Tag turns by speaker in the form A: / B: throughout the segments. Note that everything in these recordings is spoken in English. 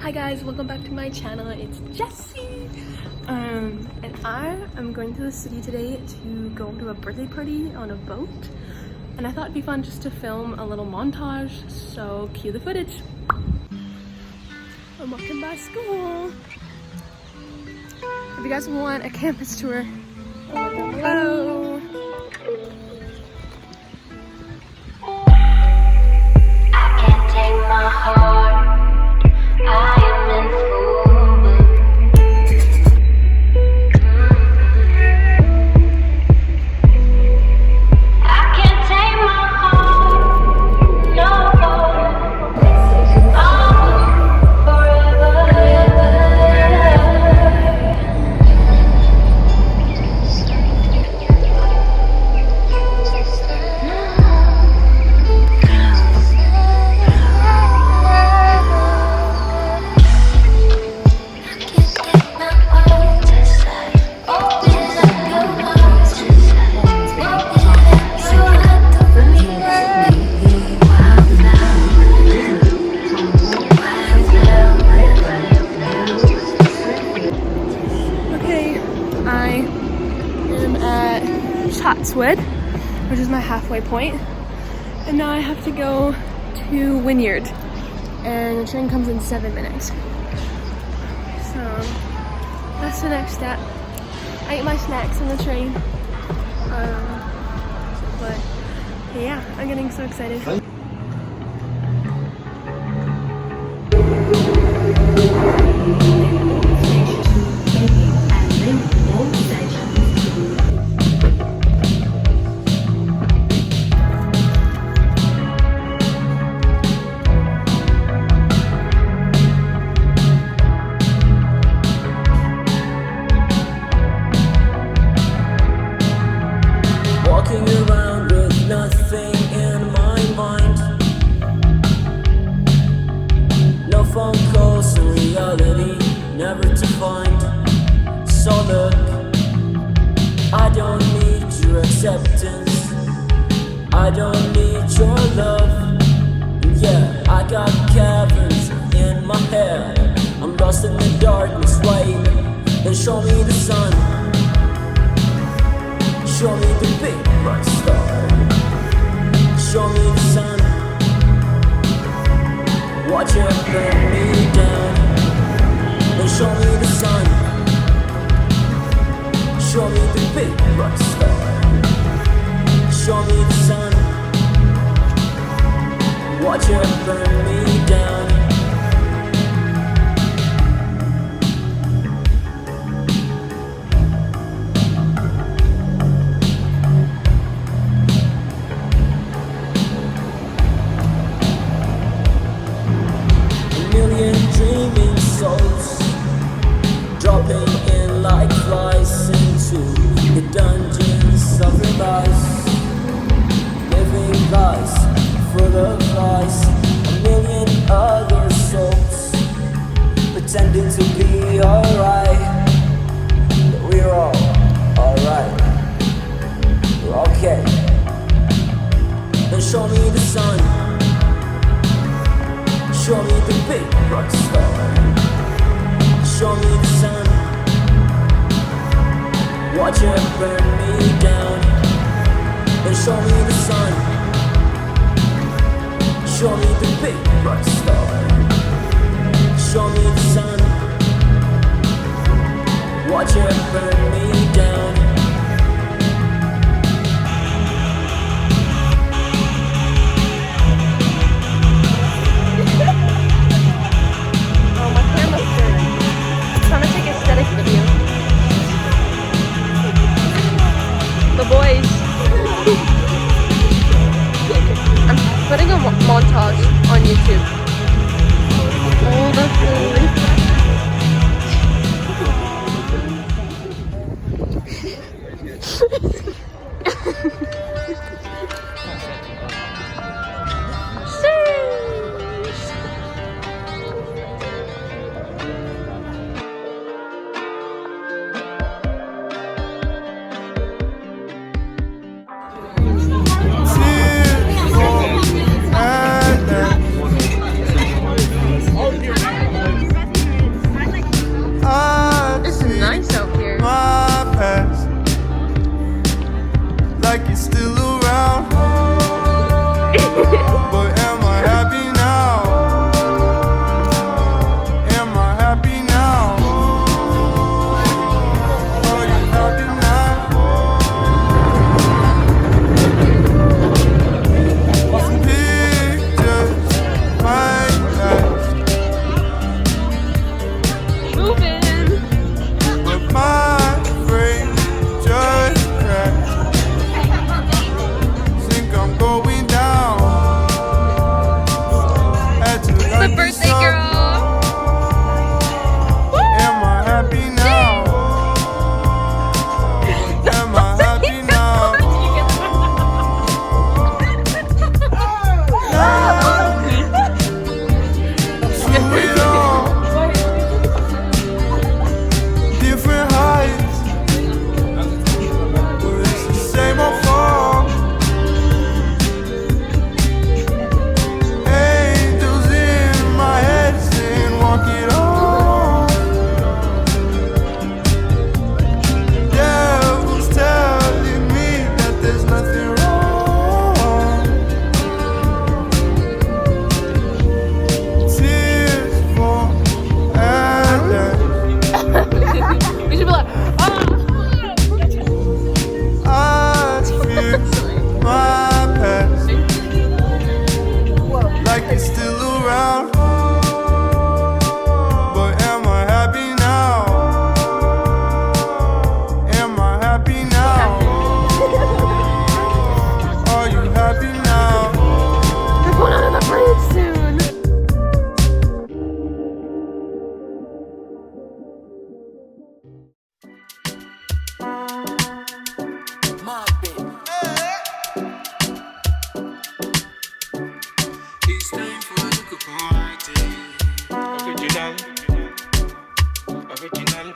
A: Hi guys, welcome back to my channel. It's Jessie, and I am going to the city today to go to a birthday party on a boat, and I thought it'd be fun just to film a little montage, so cue the footage. I'm walking by school. If you guys want a campus tour, hello.
B: I can't take my heart. I am in full. I can't take my heart. No.
A: Chatswood, which is my halfway point, and now I have to go to Wynyard, and the train comes in 7 minutes. So that's the next step. I ate my snacks on the train, but yeah, I'm getting so excited.
C: Never to find. So look, I don't need your acceptance, I don't need your love. Yeah, I got caverns in my head, I'm lost in the darkness. Wait, then show me the sun, show me the big bright star, show me the sun, watch it burn me down. Then show me the sun, show me the big bright star, show me the sun, watch it burn me down. A million dreaming souls dropping in like flies into the dungeons of your lies, living lies full of lies. A million other souls pretending to be alright, but we're all alright, we're okay. Then show me the sun, show me the big bright star, show me the sun, watch it burn me down. Then show me the sun, show me the big bright star, show me the sun, watch it burn me down.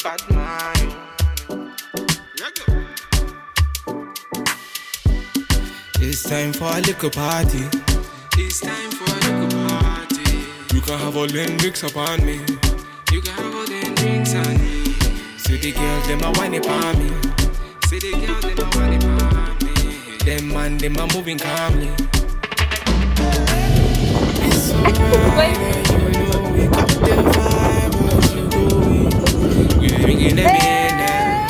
D: bad mind. It's time for a little party. It's time for a little party. You can have all them drinks upon me. You can have all them drinks on me. See the girls, them a whine upon me. See the girls, them a whine upon me. Them man, them a moving calmly. It's alright, you know we got the vibe. What you doing? We drinking them in there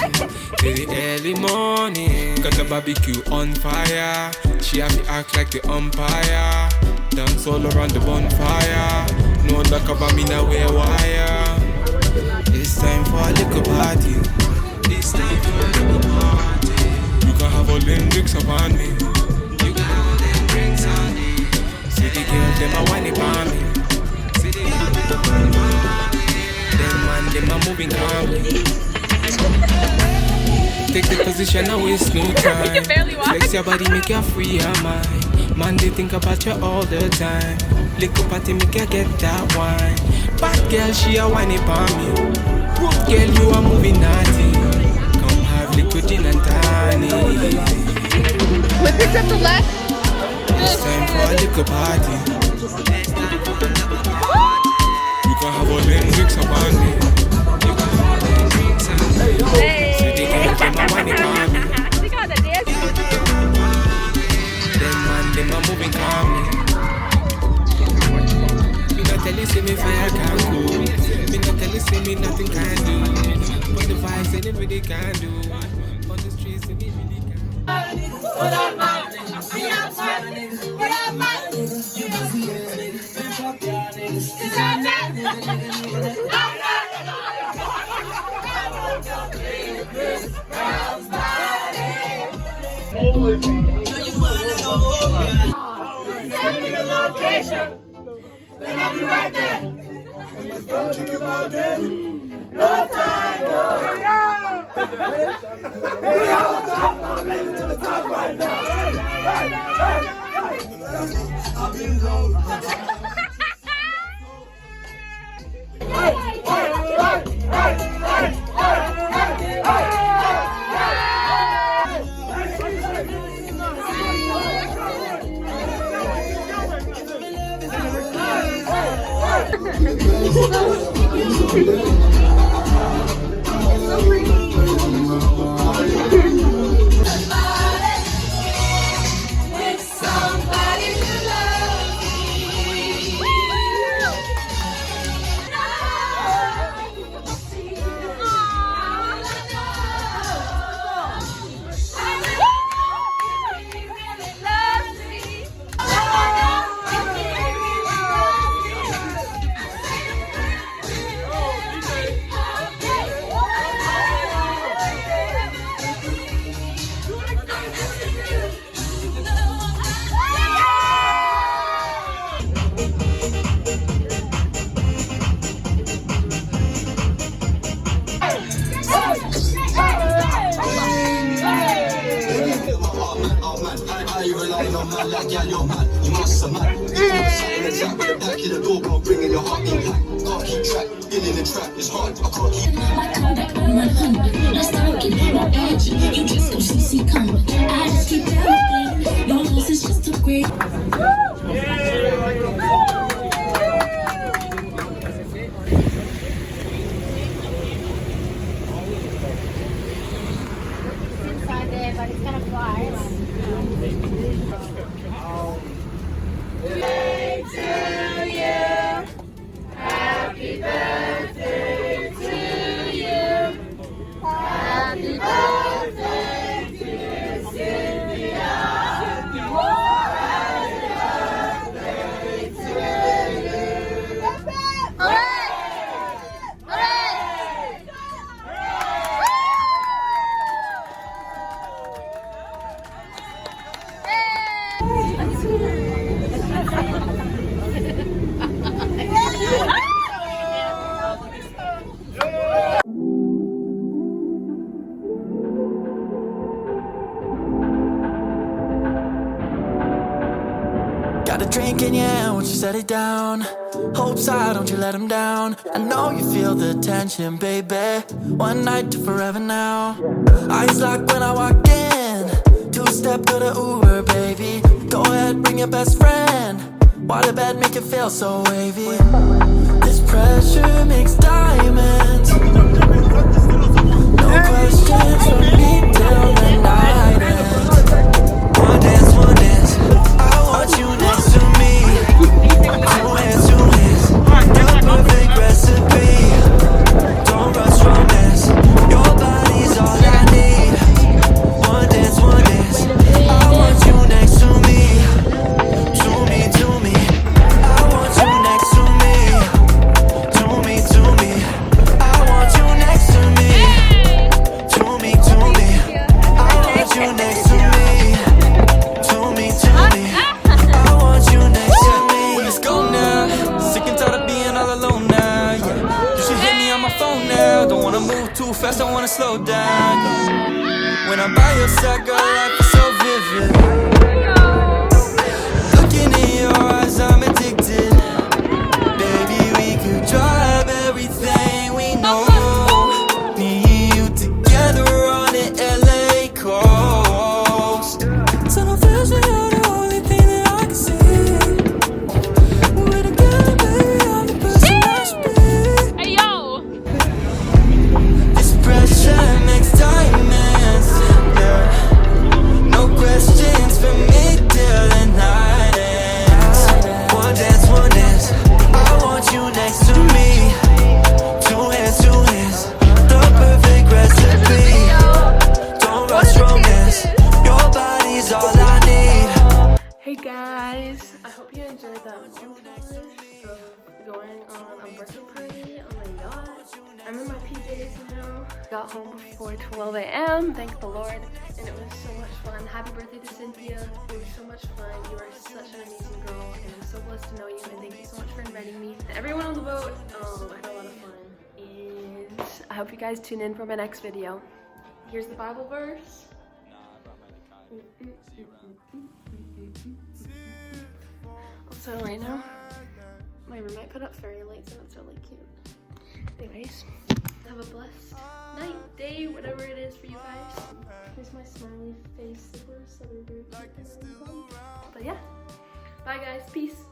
D: till the early morning. Got the barbecue on fire. She have to act like the umpire. Dance all around the bonfire. No undercover, me now wear wire. It's time for a little party. It's time for a little party. You can have all them drinks upon me. You can have all them drinks on me. See the girls, them a whine upon me. See the girls, them a whine upon me. Them man, them a moving calmly. Take the position, now waste no time. Flex your body, make you free your mind. Man, they think about you all the time. Little party, make you get that wine. Bad girl, she a whine upon me. Good girl, you are moving naughty. Come have liquid gin and tonic.
A: We picked up the left.
D: It's time for a little party. You can have all them drinks upon me. You can have all them drinks on me. See the girls, them a whine upon me. Them man, them a moving calmly. Me not tell you, see me fire can't cool. Me not tell you, see me nothing can do. But the vibes, they really can do. On the streets, they really can.
E: What up, man? What up, man? What up, man? You can see it. Fuck y'all niggas. Is that Send me the location. Then I'll be right there. And it's gonna take you all day. No time, no. We are on top, I'm making it to the top right now. I've been low.
C: drinking, yeah, won't you set it down? Hopes high, don't you let them down. I know you feel the tension, baby. One night to forever now. Eyes locked when I walk in. Two-step to the Uber, baby. Go ahead, bring your best friend. Water bed make it feel so wavy. This pressure makes diamonds. No questions from me till the night ends. One dance, I want you next to me. Two hands, the perfect recipe. Don't rush romance. Your body's all I need. One dance, I want you next to me. To me. I want you next to me. To me. I want you next to me. To me. I want you next to me. To me. I want you next to me. Let's go now. Sick and tired of being all alone now. Yeah. You should hit me on my phone now. Don't wanna move too fast, I wanna slow down. Yeah. When I'm by your side, girl, life is so vivid. Looking in your eyes, I'm addicted. Baby, we could drive everything we know. Me and you together on the LA coast. So no vision, you're the only thing that I can see. We're together, baby, I'm the person I should be.
A: Hey yo!
C: This pressure makes diamonds, yeah. No questions for me till the night ends. One dance, I want you next to me. Two hands, the perfect recipe. Don't rush romance. Your body's all I need.
A: Hey guys, I hope you enjoyed that montage of going on a birthday party on my yacht. I'm in my PJs now. Got home before 12 a.m. Thank the Lord, and it was so much fun. Happy birthday to Cynthia. It was so much fun. You are such an amazing girl, and I'm so blessed to know you. And thank you so much for inviting me. And everyone on the boat, I had a lot of fun. And I hope you guys tune in for my next video. Here's the Bible verse. Also, right now, my roommate put up fairy lights and it's really cute. Anyways, have a blessed night, day, whatever it is for you guys. Here's my smiley face, the worst, that are very cute. But yeah, bye guys, peace.